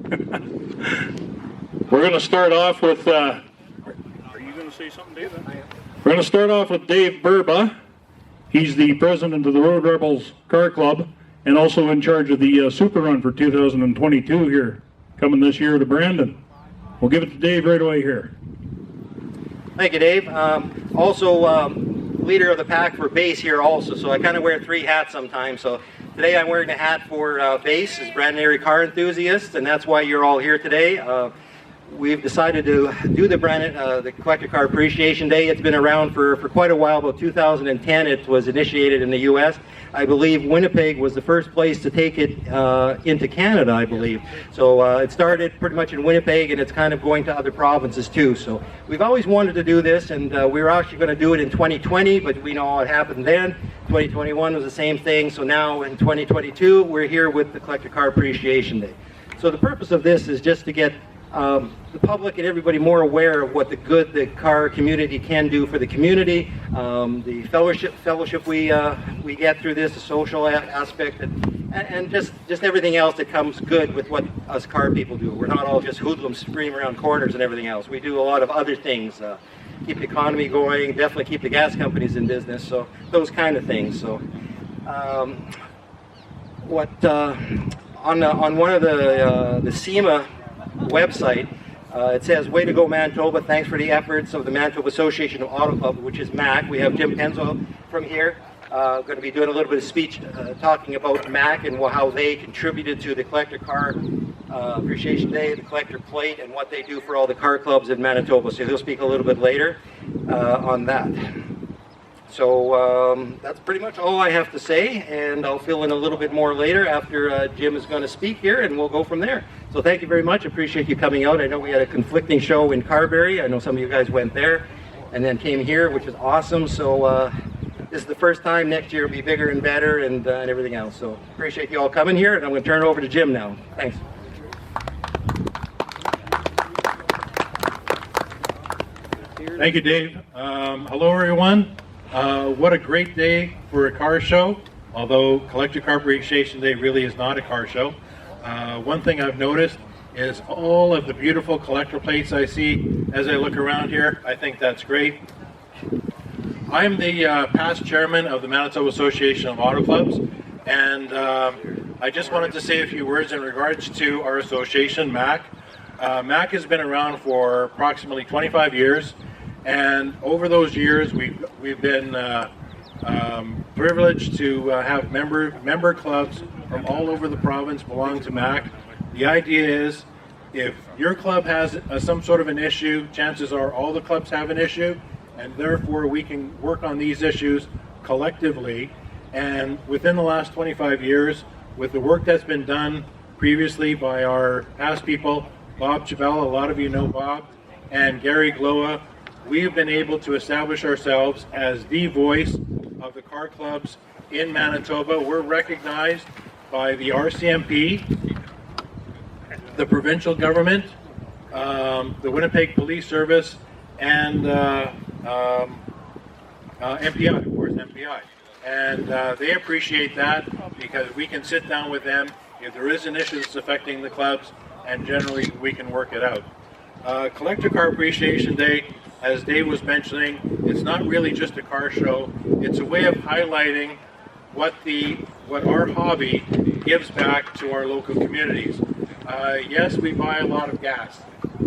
We're going to start off with, are you going to say something, Dave? We're going to start off with Dave Burba. He's the president of the Road Rebels Car Club and also in charge of the Super Run for 2022 here, coming this year to Brandon. We'll give it to Dave right away here. Thank you, Dave. Also, leader of the pack for BACE here also, so I kind of wear 3 hats sometimes. So today I'm wearing a hat for BACE, as Brandon area car enthusiasts, and that's why you're all here today. We've decided to do the Collector Car Appreciation Day. It's been around for quite a while. About 2010 it was initiated in the U.S. I believe Winnipeg was the first place to take it into Canada, I believe. So it started pretty much in Winnipeg, and it's kind of going to other provinces too. So we've always wanted to do this, and we were actually going to do it in 2020, but we know what happened then. 2021 was the same thing, so now in 2022 we're here with the Collector Car Appreciation Day. So the purpose of this is just to get the public and everybody more aware of what the good the car community can do for the community, the fellowship we get through this, the social aspect, and just everything else that comes good with what us car people do. We're not all just hoodlums screaming around corners and everything else. We do a lot of other things, keep the economy going, definitely keep the gas companies in business, so those kind of things. So on one of the SEMA website, it says, "Way to go, Manitoba. Thanks for the efforts of the Manitoba Association of Auto Club," which is MAAC. We have Jim Penziwol from here, going to be doing a little bit of speech talking about MAAC and how they contributed to the Collector Car Appreciation Day, the Collector Plate, and what they do for all the car clubs in Manitoba. So he'll speak a little bit later on that. So that's pretty much all I have to say, and I'll fill in a little bit more later after Jim is going to speak here, and we'll go from there. So thank you very much. Appreciate you coming out. I know we had a conflicting show in Carberry. I know some of you guys went there and then came here, which is awesome. So this is the first time. Next year will be bigger and better and everything else. So appreciate you all coming here, and I'm going to turn it over to Jim now. Thanks. Thank you, Dave. Hello, everyone. What a great day for a car show, although Collector Car Appreciation Day really is not a car show. One thing I've noticed is all of the beautiful collector plates I see as I look around here. I think that's great. I'm the past chairman of the Manitoba Association of Auto Clubs, and I just wanted to say a few words in regards to our association, MAAC. MAAC has been around for approximately 25 years. And over those years, we've been privileged to have member clubs from all over the province belong to MAAC. The idea is, if your club has some sort of an issue, chances are all the clubs have an issue, and therefore we can work on these issues collectively. And within the last 25 years, with the work that's been done previously by our past people, Bob Chabella, a lot of you know Bob, and Gary Gloa, we have been able to establish ourselves as the voice of the car clubs in Manitoba. We're recognized by the RCMP, the provincial government, the Winnipeg Police Service, and MPI, of course, MPI. And they appreciate that because we can sit down with them if there is an issue that's affecting the clubs, and generally we can work it out. Collector Car Appreciation Day, as Dave was mentioning, it's not really just a car show. It's a way of highlighting what our hobby gives back to our local communities. Yes, we buy a lot of gas.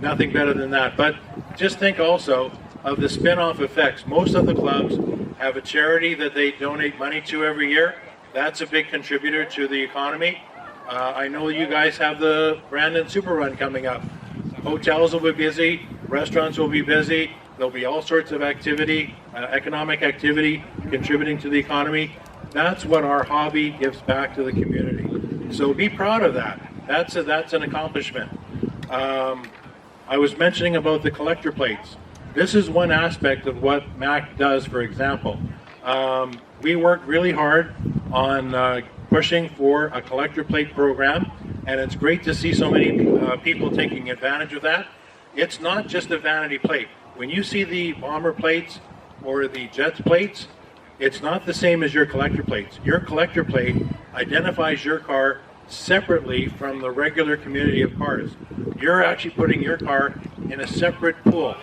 Nothing better than that. But just think also of the spin-off effects. Most of the clubs have a charity that they donate money to every year. That's a big contributor to the economy. I know you guys have the Brandon Super Run coming up. Hotels will be busy, restaurants will be busy, there'll be all sorts of activity, economic activity contributing to the economy. That's what our hobby gives back to the community. So be proud of that. That's an accomplishment. I was mentioning about the collector plates. This is one aspect of what MAAC does, for example. We worked really hard on pushing for a collector plate program, and it's great to see so many people taking advantage of that. It's not just a vanity plate. When you see the bomber plates or the Jets plates, it's not the same as your collector plates. Your collector plate identifies your car separately from the regular community of cars. You're actually putting your car in a separate pool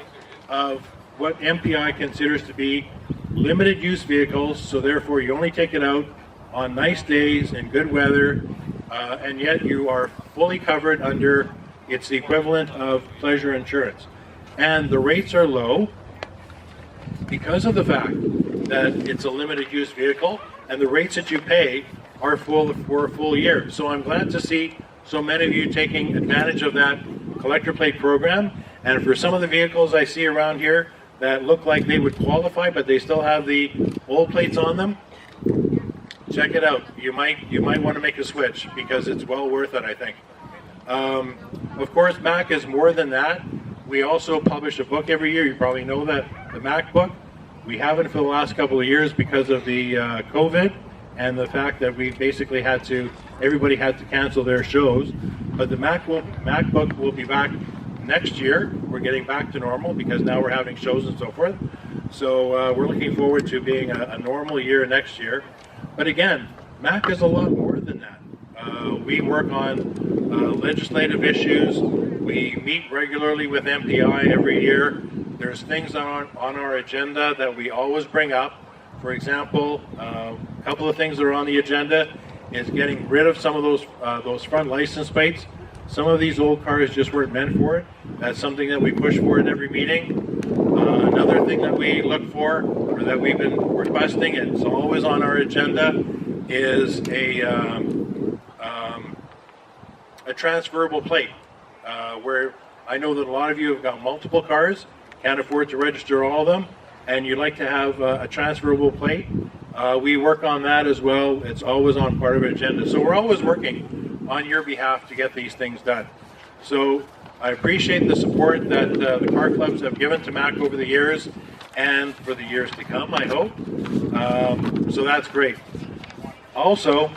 of what MPI considers to be limited use vehicles, so therefore you only take it out on nice days in good weather, and yet you are fully covered under, it's the equivalent of pleasure insurance. And the rates are low because of the fact that it's a limited use vehicle, and the rates that you pay are full for a full year. So I'm glad to see so many of you taking advantage of that collector plate program. And for some of the vehicles I see around here that look like they would qualify, but they still have the old plates on them, check it out. You might want to make a switch because it's well worth it, I think. Of course, MAAC is more than that. We also publish a book every year. You probably know that, the MAAC book. We haven't for the last couple of years because of the COVID and the fact that we basically everybody had to cancel their shows. But the MAAC book will be back next year. We're getting back to normal because now we're having shows and so forth. So we're looking forward to being a normal year next year. But again, MAAC is a lot more than that. We work on legislative issues. We meet regularly with MPI every year. There's things on our agenda that we always bring up. For example, a couple of things that are on the agenda is getting rid of some of those front license plates. Some of these old cars just weren't meant for it. That's something that we push for in every meeting. Another thing that we look for, or that we've been requesting, it's always on our agenda, is a transferable plate. Where I know that a lot of you have got multiple cars, can't afford to register all of them, and you'd like to have a transferable plate. We work on that as well. It's always on part of our agenda. So we're always working on your behalf to get these things done. So I appreciate the support that the car clubs have given to MAAC over the years, and for the years to come, I hope. So that's great. Also,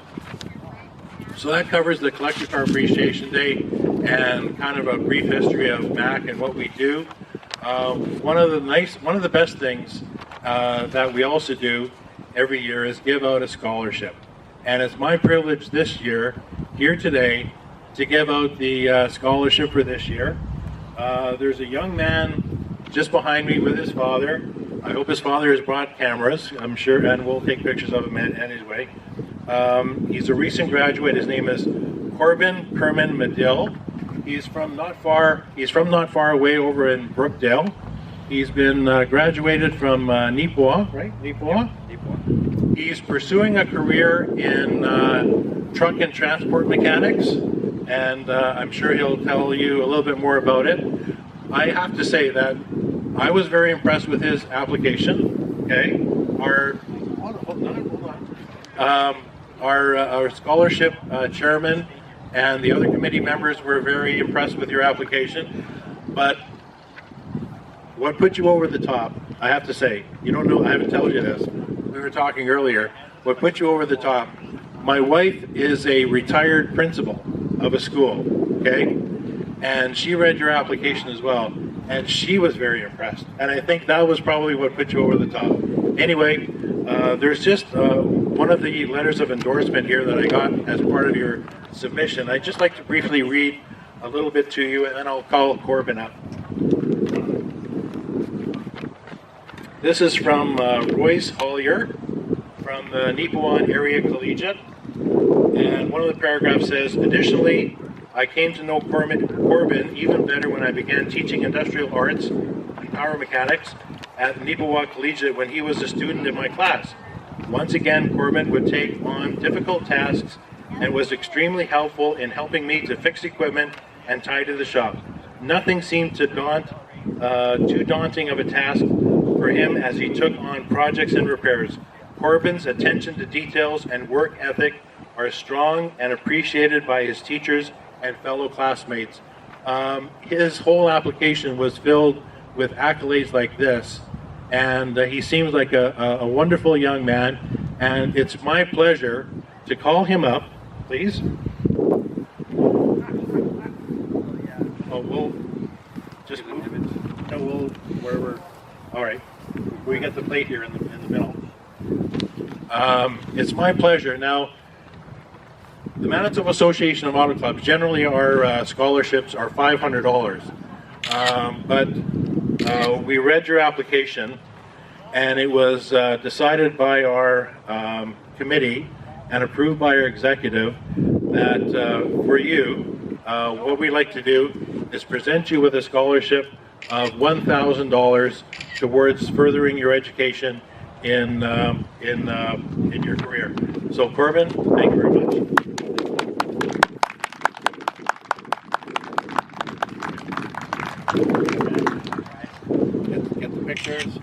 so that covers the Collector Car Appreciation Day and kind of a brief history of MAAC and what we do. One of the best things that we also do every year is give out a scholarship. And it's my privilege this year, here today, to give out the scholarship for this year. There's a young man just behind me with his father. I hope his father has brought cameras, I'm sure, and we'll take pictures of him anyway. He's a recent graduate. His name is Korbin Kurmann-Madill. He's from not far away over in Brookdale. He's been graduated from Neepawa, right? Neepawa? Neepawa. He's pursuing a career in truck and transport mechanics, and I'm sure he'll tell you a little bit more about it. I have to say that I was very impressed with his application. Okay, our scholarship chairman and the other committee members were very impressed with your application. But what put you over the top, I have to say, you don't know, I haven't told you this, we were talking earlier, what put you over the top, my wife is a retired principal of a school, okay? And she read your application as well, and she was very impressed. And I think that was probably what put you over the top. Anyway, there's just one of the letters of endorsement here that I got as part of your submission. I'd just like to briefly read a little bit to you, and then I'll call Korbin up. This is from Royce Hollier from the Neepawa Area Collegiate, and one of the paragraphs says, additionally, I came to know Korbin even better when I began teaching industrial arts and power mechanics at Neepawa Collegiate when he was a student in my class. Once again, Korbin would take on difficult tasks and was extremely helpful in helping me to fix equipment and tidy the shop. Nothing seemed too daunting of a task for him as he took on projects and repairs. Korbin's attention to details and work ethic are strong and appreciated by his teachers and fellow classmates. His whole application was filled with accolades like this, and he seems like a wonderful young man, and it's my pleasure to call him up, please. Oh, we'll just move it. No, we'll wherever. All right, we got the plate here in the middle. It's my pleasure. Now, The Manitoba Association of Auto Clubs, generally our scholarships are $500. But we read your application, and it was decided by our committee and approved by our executive that for you, what we'd like to do is present you with a scholarship of $1,000 towards furthering your education in your career. So Korbin, thank you very much. Get the pictures.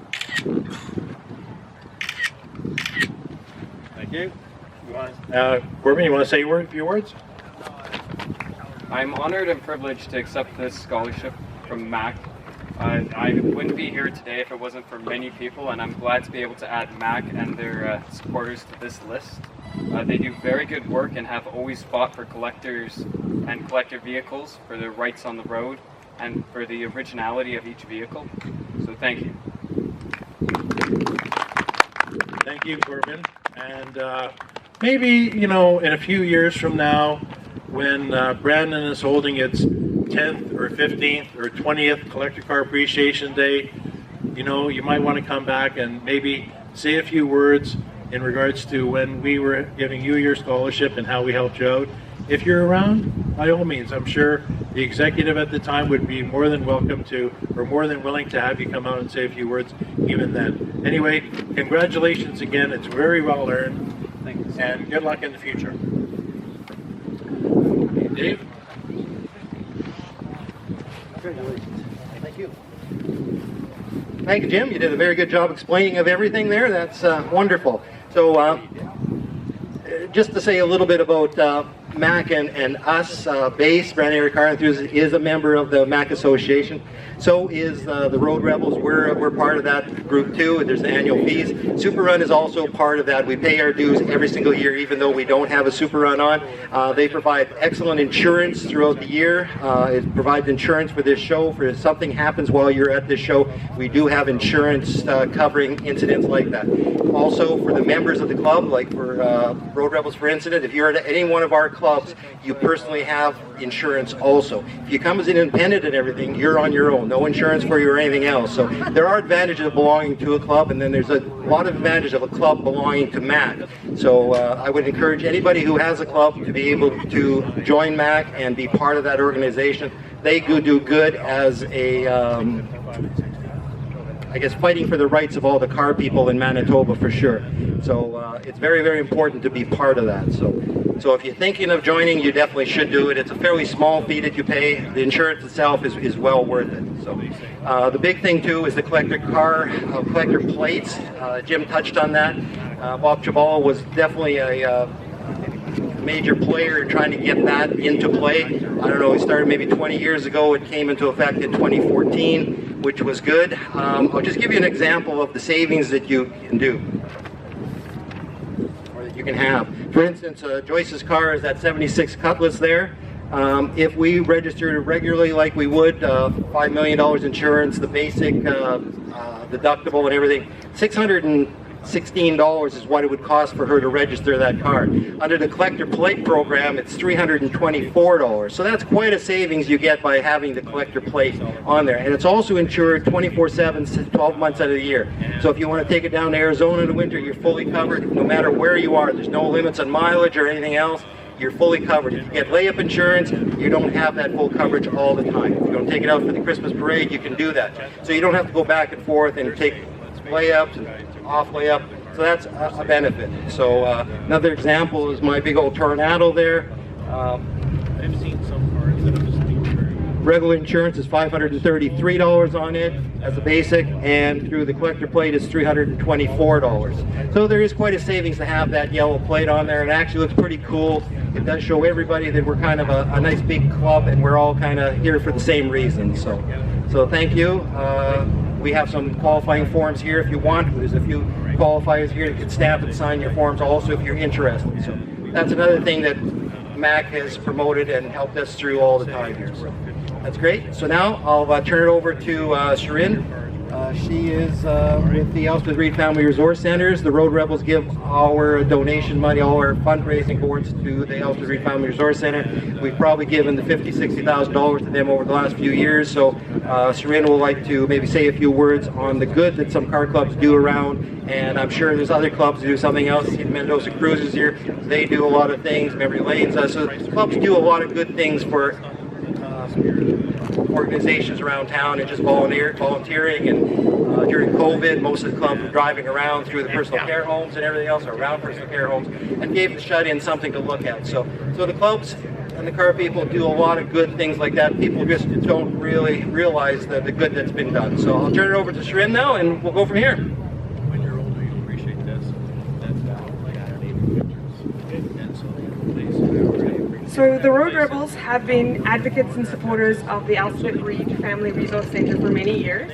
Thank you. Korbin, you want to say a few words? I'm honored and privileged to accept this scholarship from MAAC. I wouldn't be here today if it wasn't for many people, and I'm glad to be able to add MAAC and their supporters to this list. They do very good work and have always fought for collectors and collector vehicles, for their rights on the road, and for the originality of each vehicle. So thank you. Thank you, Korbin. And maybe, in a few years from now, when Brandon is holding its 10th or 15th or 20th Collector Car Appreciation Day, you might want to come back and maybe say a few words in regards to when we were giving you your scholarship and how we helped you out. If you're around, by all means, I'm sure the executive at the time would be more than welcome to, or more than willing to have you come out and say a few words even then. Anyway, congratulations again. It's very well earned. Thanks. And good luck in the future. Dave? Thank you. Thank you, Jim. You did a very good job explaining of everything there. That's wonderful. So, just to say a little bit about MAAC and us, BACE, Brandon Area Car Enthusiasts, is a member of the MAAC Association. So is the Road Rebels. We're part of that group too. There's the annual fees. Super Run is also part of that. We pay our dues every single year, even though we don't have a Super Run on. They provide excellent insurance throughout the year. It provides insurance for this show. For if something happens while you're at this show, we do have insurance covering incidents like that. Also, for the members of the club, like for Road Rebels, for instance, if you're at any one of our clubs, you personally have insurance also. If you come as an independent and everything, you're on your own. No insurance for you or anything else. So there are advantages of belonging to a club, and then there's a lot of advantages of a club belonging to MAAC. So I would encourage anybody who has a club to be able to join MAAC and be part of that organization. They do good as a I guess fighting for the rights of all the car people in Manitoba for sure. So it's very, very important to be part of that. So if you're thinking of joining, you definitely should do it. It's a fairly small fee that you pay. The insurance itself is well worth it. So the big thing too is the collector plates. Jim touched on that. Bob Chabal was definitely a major player in trying to get that into play. I don't know, it started maybe 20 years ago. It came into effect in 2014, which was good. I'll just give you an example of the savings that you can do, or that you can have. For instance, Joyce's car is at 76 Cutlass there. If we registered regularly like we would, $5 million insurance, the basic deductible and everything, $616 is what it would cost for her to register that car. Under the collector plate program, it's $324. So that's quite a savings you get by having the collector plate on there. And it's also insured 24/7, 12 months out of the year. So if you want to take it down to Arizona in the winter, you're fully covered no matter where you are. There's no limits on mileage or anything else. You're fully covered. If you get layup insurance, you don't have that full coverage all the time. If you don't take it out for the Christmas parade, you can do that. So you don't have to go back and forth and take layups and off layup. So that's a benefit. So another example is my big old Tornado there. I've seen some cars that have just been regular insurance is $533 on it as a basic, and through the collector plate is $324. So there is quite a savings to have that yellow plate on there. It actually looks pretty cool. It does show everybody that we're kind of a nice big club, and we're all kind of here for the same reason. So thank you. We have some qualifying forms here if you want. There's a few qualifiers here that can stamp and sign your forms also if you're interested. So that's another thing that MAAC has promoted and helped us through all the time here. So that's great. So now I'll turn it over to Shirin She is with the Elspeth Reed Family Resource Centers. The Road Rebels give our donation money, all our fundraising towards to the Elspeth Reed Family Resource Center. We've probably given the $50,000-$60,000 to them over the last few years. So Serena would like to maybe say a few words on the good that some car clubs do around, and I'm sure there's other clubs that do something else. Mendoza Cruises here, they do a lot of things. Memory Lanes, so clubs do a lot of good things for organizations around town and just volunteering. And during COVID, most of the clubs were driving around through the personal care homes and everything else, or around personal care homes, and gave the shut-in something to look at. So the clubs and the car people do a lot of good things like that. People just don't really realize the good that's been done. So I'll turn it over to Shirin now, and we'll go from here. When you're older, you appreciate this. So the Road Rebels have been advocates and supporters of the Elspeth Reed Family Resource Centre for many years,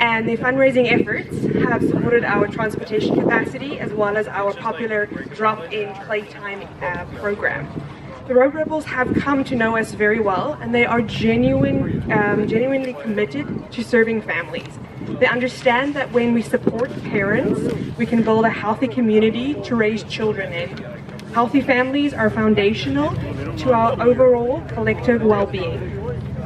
and the fundraising efforts have supported our transportation capacity as well as our popular drop-in playtime program. The Road Rebels have come to know us very well, and they are genuinely committed to serving families. They understand that when we support parents, we can build a healthy community to raise children in. Healthy families are foundational to our overall collective well-being.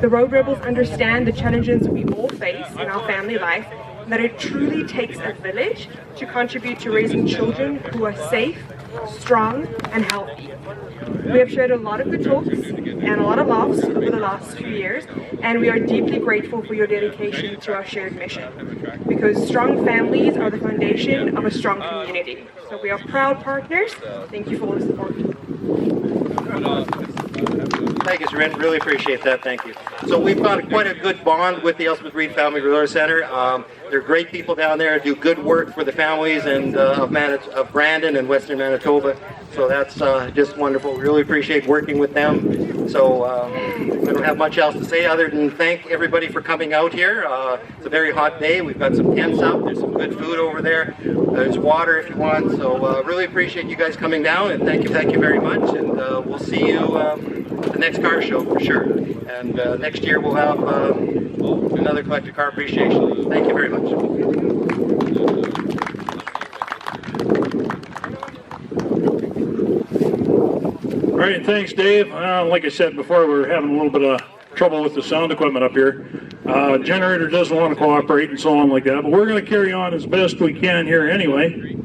The Road Rebels understand the challenges we all face in our family life, and that it truly takes a village to contribute to raising children who are safe, strong, and healthy. We have shared a lot of good talks and a lot of laughs over the last few years, and we are deeply grateful for your dedication to our shared mission, because strong families are the foundation of a strong community. So we are proud partners. Thank you for all the support. Thank you, Shirin. Really appreciate that. Thank you. So we've got quite a good bond with the Elspeth Reed Family Resource Center. They're great people down there, do good work for the families and of Brandon and Western Manitoba. So that's just wonderful. Really appreciate working with them. So I don't have much else to say other than thank everybody for coming out here. It's a very hot day. We've got some tents up. There's some good food over there. There's water if you want. So really appreciate you guys coming down, and thank you very much. And we'll see you at the next car show for sure. And next year we'll have another collector car appreciation. Thank you very much. All right, thanks, Dave. Like I said before, we're having a little bit of trouble with the sound equipment up here. Generator doesn't want to cooperate and so on like that, but we're going to carry on as best we can here anyway.